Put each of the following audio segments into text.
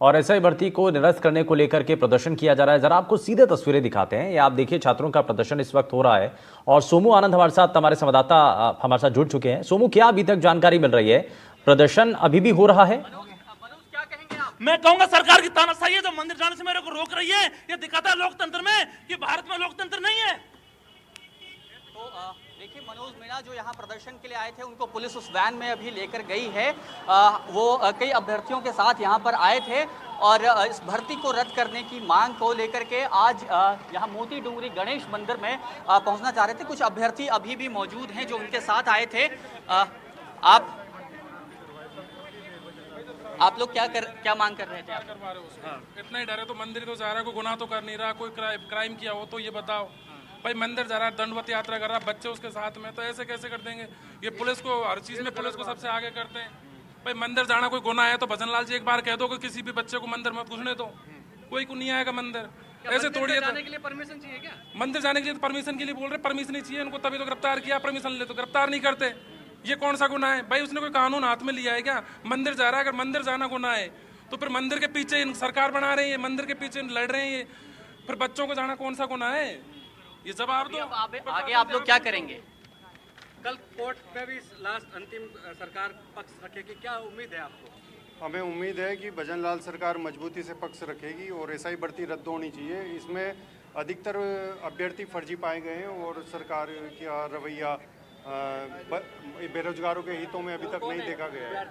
और एसआई भर्ती को निरस्त करने को लेकर के प्रदर्शन किया जा रहा है। जरा आपको सीधे तस्वीरें दिखाते हैं। ये आप देखिए, छात्रों का प्रदर्शन इस वक्त हो रहा है और सोमू आनंद हमारे साथ, हमारे संवाददाता हमारे साथ जुड़ चुके हैं। सोमू, क्या अभी तक जानकारी मिल रही है? प्रदर्शन अभी भी हो रहा है? मैं कहूंगा सरकार की तानाशाही है जो मंदिर जाने से मेरे को रोक रही है। ये दिखाता है लोकतंत्र में कि भारत में लोकतंत्र नहीं है। तो देखिए, मनोज मीणा जो यहाँ प्रदर्शन के लिए आए थे, उनको पुलिस उस वैन में अभी लेकर गई है। वो कई अभ्यर्थियों के साथ यहाँ पर आए थे और इस भर्ती को रद्द करने की मांग को लेकर के आज यहाँ मोती डूंगरी गणेश मंदिर में पहुँचना चाह रहे थे। कुछ अभ्यर्थी अभी भी मौजूद हैं जो उनके साथ आए थे। आप लोग क्या मांग कर रहे थे? इतना ही डर है तो मंदिर तो जा रहा है, कोई गुनाह तो कर नहीं रहा, कोई क्राइम किया हो तो ये बताओ। भाई मंदिर जा रहा है, दंडवत यात्रा कर रहा है, बच्चे उसके साथ में, तो ऐसे कैसे कर देंगे? ये पुलिस को, हर चीज में पुलिस को सबसे आगे करते हैं। भाई मंदिर जाना कोई गुनाह है तो भजन लाल जी एक बार कह दो कि किसी भी बच्चे को मंदिर मत घुसने दो, कोई को नहीं आएगा मंदिर। ऐसे थोड़ी है। जाने के लिए परमिशन चाहिए क्या? मंदिर जाने के लिए परमिशन के लिए बोल रहे, परमिशन नहीं चाहिए उनको, तभी तो गिरफ्तार किया। परमिशन ले तो गिरफ्तार नहीं करते। ये कौन सा गुनाह है भाई? उसने कोई कानून हाथ में लिया है क्या? मंदिर जा रहा है, अगर मंदिर जाना गुनाह है तो फिर मंदिर के पीछे सरकार बना रही है, मंदिर के पीछे लड़ रहे हैं, फिर बच्चों को जाना कौन सा गुनाह है? ये जवाब दो। आगे आप लोग क्या करेंगे? कल कोर्ट में भी लास्ट अंतिम सरकार पक्ष रखेगी, क्या उम्मीद है आपको? हमें उम्मीद है कि भजन लाल सरकार मजबूती से पक्ष रखेगी और एसआई भर्ती रद्द होनी चाहिए। इसमें अधिकतर अभ्यर्थी फर्जी पाए गए हैं और सरकार का रवैया बेरोजगारों के हितों में अभी तक नहीं देखा गया है।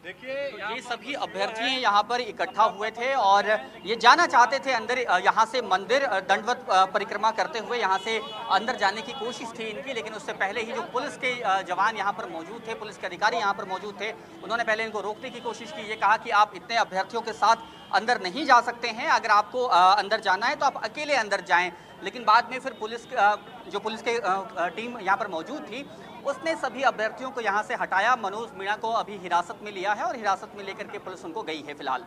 देखिए, ये सभी अभ्यर्थी यहाँ पर इकट्ठा हुए थे और ये जाना चाहते थे अंदर, यहाँ से मंदिर दंडवत परिक्रमा करते हुए यहाँ से अंदर जाने की कोशिश थी इनकी। लेकिन उससे पहले ही जो पुलिस के जवान यहाँ पर मौजूद थे, पुलिस के अधिकारी यहाँ पर मौजूद थे, उन्होंने पहले इनको रोकने की कोशिश की। ये कहा कि आप इतने अभ्यर्थियों के साथ अंदर नहीं जा सकते हैं, अगर आपको अंदर जाना है तो आप अकेले अंदर जाएं। लेकिन बाद में फिर पुलिस के टीम यहाँ पर मौजूद थी, उसने सभी अभ्यर्थियों को यहाँ से हटाया। मनोज मीणा को अभी हिरासत में लिया है और हिरासत में लेकर के पुलिस उनको गई है फिलहाल।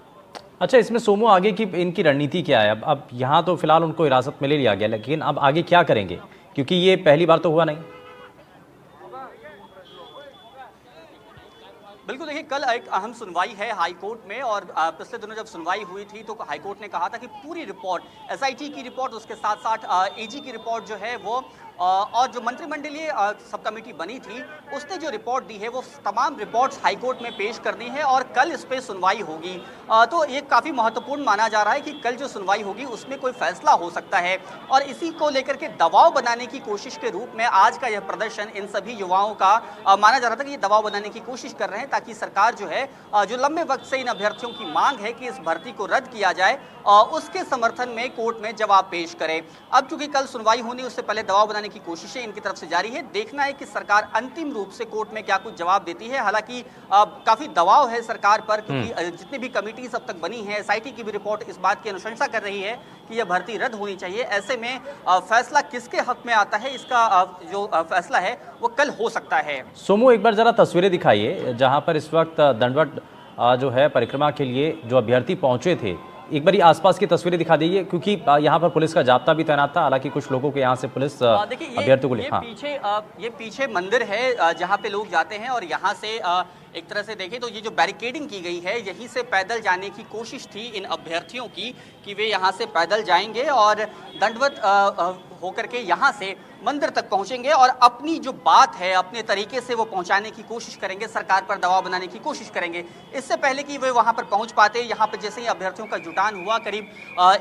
अच्छा, इसमें सोमू आगे की इनकी रणनीति क्या है? अब यहाँ तो फिलहाल उनको हिरासत में ले लिया गया, लेकिन अब आगे क्या करेंगे? क्योंकि ये पहली बार तो हुआ नहीं। बिल्कुल, देखिए, कल एक अहम सुनवाई है हाई कोर्ट में और पिछले दिनों जब सुनवाई हुई थी तो हाई कोर्ट ने कहा था कि पूरी रिपोर्ट, एसआईटी की रिपोर्ट, उसके साथ साथ एजी की रिपोर्ट जो है वो और जो मंत्रिमंडलीय सब कमेटी बनी थी उसने जो रिपोर्ट दी है वो तमाम रिपोर्ट्स हाई कोर्ट में पेश करनी है और कल इस पे सुनवाई होगी। तो ये काफ़ी महत्वपूर्ण माना जा रहा है कि कल जो सुनवाई होगी उसमें कोई फैसला हो सकता है और इसी को लेकर के दबाव बनाने की कोशिश के रूप में आज का यह प्रदर्शन इन सभी युवाओं का माना जा रहा था कि ये दबाव बनाने की कोशिश कर रहे हैं ताकि सरकार जो है जो लंबे वक्त से इन अभ्यर्थियों की मांग है कि इस भर्ती को रद्द किया जाए उसके समर्थन में कोर्ट में जवाब पेश करे। अब चूंकि कल सुनवाई होनी, उससे पहले दबाव बनाने की कोशिशें इनकी तरफ से जारी है। देखना है कि सरकार अंतिम रूप से कोर्ट में क्या कुछ जवाब देती है। हालांकि काफी दबाव है सरकार पर, क्योंकि जितनी भी कमिटीज अब तक बनी है, एसआईटी की भी रिपोर्ट इस बात की अनुशंसा कर रही है कि यह भर्ती रद्द होनी चाहिए। ऐसे में फैसला किसके हक में आता है, इसका जो फैसला है वो कल हो सकता है। सोमू, एक बार जरा तस्वीरें दिखाइए जहां पर इस वक्त दंडवत जो है परिक्रमा के लिए जो अभ्यर्थी पहुंचे थे। एक बार आसपास की तस्वीरें दिखा दीजिए, क्योंकि यहाँ पर पुलिस का जाब्ता भी तैनात था। हालांकि कुछ लोगों को यहाँ से पुलिस अभ्यर्थियों को ये पीछे मंदिर है जहाँ पे लोग जाते हैं और यहाँ से एक तरह से देखें तो ये जो बैरिकेडिंग की गई है, यहीं से पैदल जाने की कोशिश थी इन अभ्यर्थियों की कि वे यहाँ से पैदल जाएंगे और दंडवत होकर के यहाँ से मंदिर तक पहुँचेंगे और अपनी जो बात है अपने तरीके से वो पहुँचाने की कोशिश करेंगे, सरकार पर दबाव बनाने की कोशिश करेंगे। इससे पहले कि वे वहाँ पर पहुँच पाते, यहाँ पर जैसे ही अभ्यर्थियों का जुटान हुआ, करीब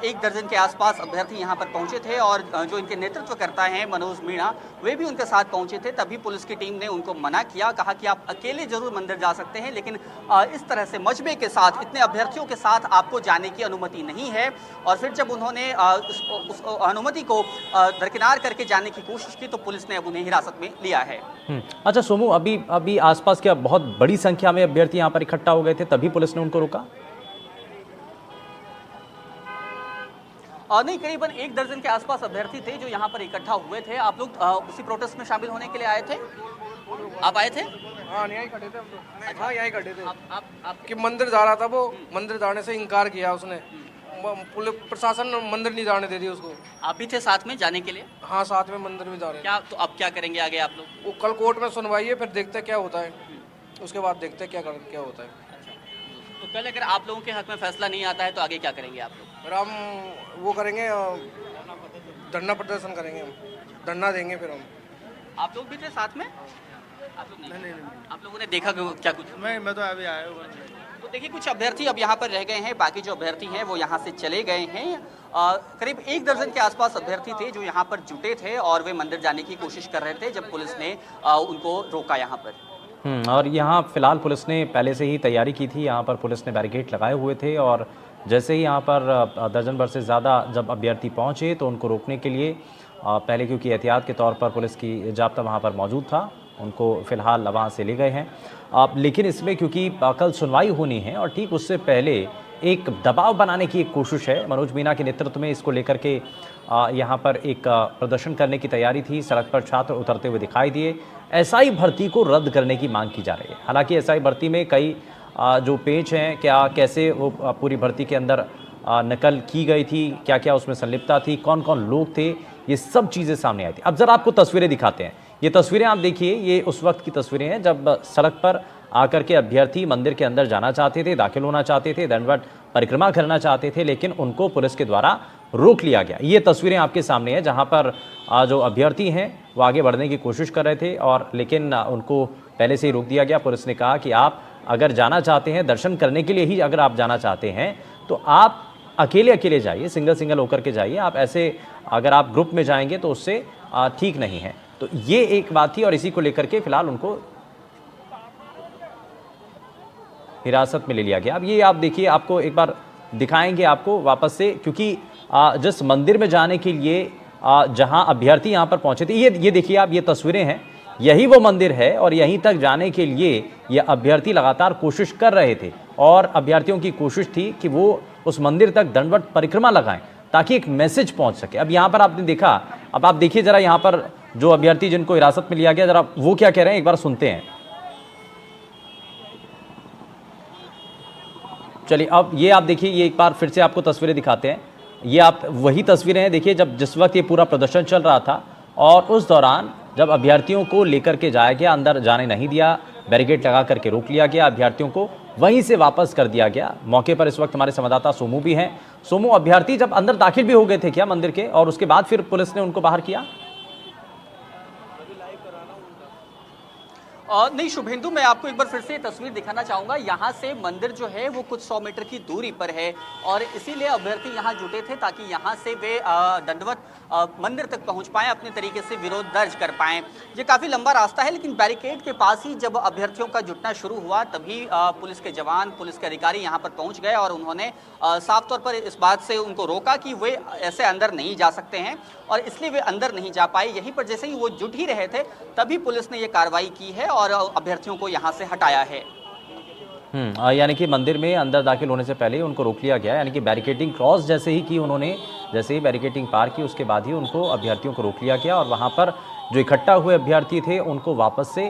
1 दर्जन के आसपास अभ्यर्थी यहाँ पर पहुँचे थे और जो इनके नेतृत्व करता है मनोज मीणा, वे भी उनके साथ पहुँचे थे। तभी पुलिस की टीम ने उनको मना किया, कहा कि आप अकेले जरूर मंदिर जा सकते हैं, लेकिन इस तरह से मजबे के साथ, इतने अभ्यर्थियों के साथ आपको जाने की अनुमति नहीं है। और फिर जब उन्होंने उस अनुमति को दरकिनार करके जाने की कोशिश की तो पुलिस ने अब उन्हें हिरासत में लिया है। अच्छा सोमू, अभी आसपास क्या बहुत बड़ी संख्या में अभ्यर्थी यहाँ पर इकट्ठा हो गए थे तभी पुलिस ने उनको रोका? नहीं, करीबन 1 दर्जन के आसपास अभ्यर्थी थे जो यहाँ पर इकट्ठा हुए थे। आप लोग उसी प्रोटेस्ट में शामिल होने के लिए आए थे? आप आए थे? हाँ, यहीं खड़े थे हम लोग। हाँ, यहीं खड़े थे। आप कि मंदिर जा रहा था, वो मंदिर जाने से इनकार किया उसने। पुलिस प्रशासन मंदिर नहीं जाने दे रही उसको। आप भी थे साथ में जाने के लिए? हाँ, साथ में मंदिर भी जा रहे हैं। क्या तो अब क्या करेंगे आगे आप लोग? वो कल कोर्ट में सुनवाई है, फिर देखते क्या होता है, उसके बाद देखते क्या होता है। तो कल अगर आप लोगों के हक में फैसला नहीं आता है तो आगे क्या करेंगे आप लोग? फिर हम वो करेंगे, धरना प्रदर्शन करेंगे, हम धरना देंगे फिर हम। आप लोग भी थे साथ में? आप लोग नहीं। आप लोगों ने देखा क्या कुछ? मैं तो अभी आया हूँ। तो देखिए कुछ अभ्यर्थी अब यहाँ पर रह गए हैं, बाकी जो अभ्यर्थी हैं वो यहाँ से चले गए हैं। करीब 1 दर्जन के आसपास अभ्यर्थी थे जो यहाँ पर जुटे थे और वे मंदिर जाने की कोशिश कर रहे थे जब पुलिस ने उनको रोका यहाँ पर। और यहाँ फिलहाल पुलिस ने पहले से ही तैयारी की थी, यहाँ पर पुलिस ने बैरिकेड लगाए हुए थे और जैसे ही यहाँ पर दर्जन भर से ज़्यादा जब अभ्यर्थी पहुँचे तो उनको रोकने के लिए पहले, क्योंकि एहतियात के तौर पर पुलिस की जाब्ता वहाँ पर मौजूद था, उनको फ़िलहाल वहाँ से ले गए हैं। लेकिन इसमें क्योंकि कल सुनवाई होनी है और ठीक उससे पहले एक दबाव बनाने की एक कोशिश है। मनोज मीना के नेतृत्व में इसको लेकर के यहाँ पर एक प्रदर्शन करने की तैयारी थी। सड़क पर छात्र उतरते हुए दिखाई दिए। एसआई भर्ती को रद्द करने की मांग की जा रही है। हालांकि एसआई भर्ती में कई जो पेच हैं, क्या कैसे वो पूरी भर्ती के अंदर नकल की गई थी, क्या क्या उसमें संलिप्तता थी, कौन कौन लोग थे, ये सब चीज़ें सामने आई थी। अब ज़रा आपको तस्वीरें दिखाते हैं। ये तस्वीरें आप देखिए, ये उस वक्त की तस्वीरें हैं जब सड़क पर आकर के अभ्यर्थी मंदिर के अंदर जाना चाहते थे, दाखिल होना चाहते थे, दंडवत परिक्रमा करना चाहते थे, लेकिन उनको पुलिस के द्वारा रोक लिया गया। ये तस्वीरें आपके सामने हैं जहां पर जो अभ्यर्थी हैं वो आगे बढ़ने की कोशिश कर रहे थे और लेकिन उनको पहले से ही रोक दिया गया। पुलिस ने कहा कि आप अगर जाना चाहते हैं, दर्शन करने के लिए ही अगर आप जाना चाहते हैं तो आप अकेले अकेले जाइए, सिंगल सिंगल होकर के जाइए। आप ऐसे अगर आप ग्रुप में जाएंगे तो उससे ठीक नहीं है। तो ये एक बात थी और इसी को लेकर के फिलहाल उनको हिरासत में ले लिया गया। अब ये आप देखिए, आपको एक बार दिखाएंगे आपको वापस से, क्योंकि जिस मंदिर में जाने के लिए जहां अभ्यर्थी यहां पर पहुंचे थे, ये देखिए आप, ये तस्वीरें हैं, यही वो मंदिर है और यहीं तक जाने के लिए ये अभ्यर्थी लगातार कोशिश कर रहे थे और अभ्यर्थियों की कोशिश थी कि वो उस मंदिर तक दंडवत परिक्रमा लगाएं ताकि एक मैसेज पहुंच सके। अब यहाँ पर आपने देखा, अब आप देखिए जरा यहाँ पर जो अभ्यर्थी जिनको हिरासत में लिया गया, जरा वो क्या कह रहे हैं एक बार सुनते हैं। चलिए अब ये आप देखिए, ये एक बार फिर से आपको तस्वीरें दिखाते हैं। ये आप वही तस्वीरें हैं, देखिए जब जिस वक्त ये पूरा प्रदर्शन चल रहा था और उस दौरान जब अभ्यर्थियों को लेकर के जाया गया, अंदर जाने नहीं दिया, बैरिकेड लगा करके रोक लिया गया, अभ्यर्थियों को वहीं से वापस कर दिया गया। मौके पर इस वक्त हमारे संवाददाता सोमू भी हैं। सोमू, अभ्यर्थी जब अंदर दाखिल भी हो गए थे क्या मंदिर के, और उसके बाद फिर पुलिस ने उनको बाहर किया? नहीं शुभेंदु, मैं आपको एक बार फिर से तस्वीर दिखाना चाहूँगा। यहाँ से मंदिर जो है वो कुछ 100 मीटर की दूरी पर है और इसीलिए अभ्यर्थी यहाँ जुटे थे ताकि यहाँ से वे दंडवत मंदिर तक पहुँच पाएँ, अपने तरीके से विरोध दर्ज कर पाएँ। ये काफ़ी लंबा रास्ता है, लेकिन बैरिकेड के पास ही जब अभ्यर्थियों का जुटना शुरू हुआ तभी पुलिस के जवान, पुलिस के अधिकारी यहाँ पर पहुँच गए और उन्होंने साफ तौर पर इस बात से उनको रोका कि वे ऐसे अंदर नहीं जा सकते हैं और इसलिए वे अंदर नहीं जा पाए। यहीं पर जैसे ही वो जुट ही रहे थे तभी पुलिस ने ये कार्रवाई की है और अभ्यर्थियों को यहाँ से हटाया है। यानी कि मंदिर में अंदर दाखिल होने से पहले ही उनको रोक लिया गया, यानी कि बैरिकेडिंग क्रॉस जैसे ही की उन्होंने, जैसे ही बैरिकेडिंग पार की उसके बाद ही उनको अभ्यर्थियों को रोक लिया गया और वहाँ पर जो इकट्ठा हुए अभ्यर्थी थे उनको वापस से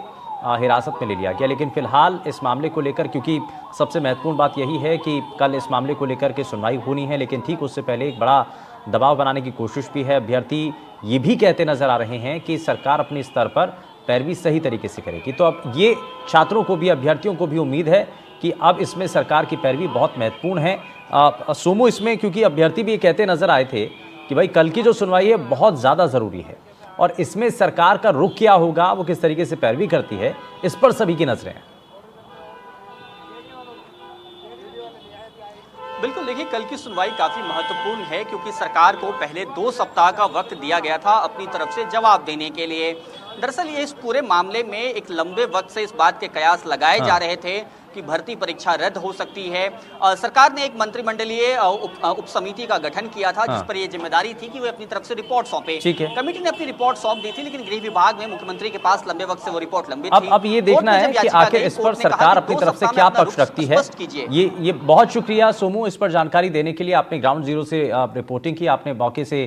हिरासत में ले लिया गया। लेकिन फिलहाल इस मामले को लेकर, क्योंकि सबसे महत्वपूर्ण बात यही है कि कल इस मामले को लेकर के सुनवाई होनी है, लेकिन ठीक उससे पहले एक बड़ा दबाव बनाने की कोशिश भी है। अभ्यर्थी ये भी कहते नजर आ रहे हैं कि सरकार अपने स्तर पर पैरवी सही तरीके से करेगी। तो अब ये छात्रों को भी, अभ्यर्थियों को भी उम्मीद है कि अब इसमें सरकार की पैरवी बहुत महत्वपूर्ण है। सोमू, इसमें क्योंकि अभ्यर्थी भी ये कहते नजर आए थे कि भाई कल की जो सुनवाई है बहुत ज़्यादा ज़रूरी है और इसमें सरकार का रुख क्या होगा, वो किस तरीके से पैरवी करती है, इस पर सभी की नजरें हैं। बिल्कुल, देखिए कल की सुनवाई काफ़ी महत्वपूर्ण है क्योंकि सरकार को पहले 2 सप्ताह का वक्त दिया गया था अपनी तरफ से जवाब देने के लिए। दरअसल ये इस पूरे मामले में एक लंबे वक्त से इस बात के कयास लगाए जा रहे थे कि भर्ती परीक्षा रद्द हो सकती है। सरकार ने एक मंत्रिमंडलीय उप समिति का गठन किया था जिस पर यह जिम्मेदारी थी कि वे अपनी तरफ से रिपोर्ट सौंपे। कमेटी ने अपनी रिपोर्ट सौंप दी थी, लेकिन गृह विभाग में मुख्यमंत्री के पास लंबे वक्त से वो रिपोर्ट लंबित थी। अब ये देखना है कि आखिर इस पर सरकार अपनी तरफ से क्या पक्ष रखती है। ये बहुत शुक्रिया सोमू, इस पर जानकारी देने के लिए। आपने ग्राउंड जीरो से रिपोर्टिंग की, आपने मौके से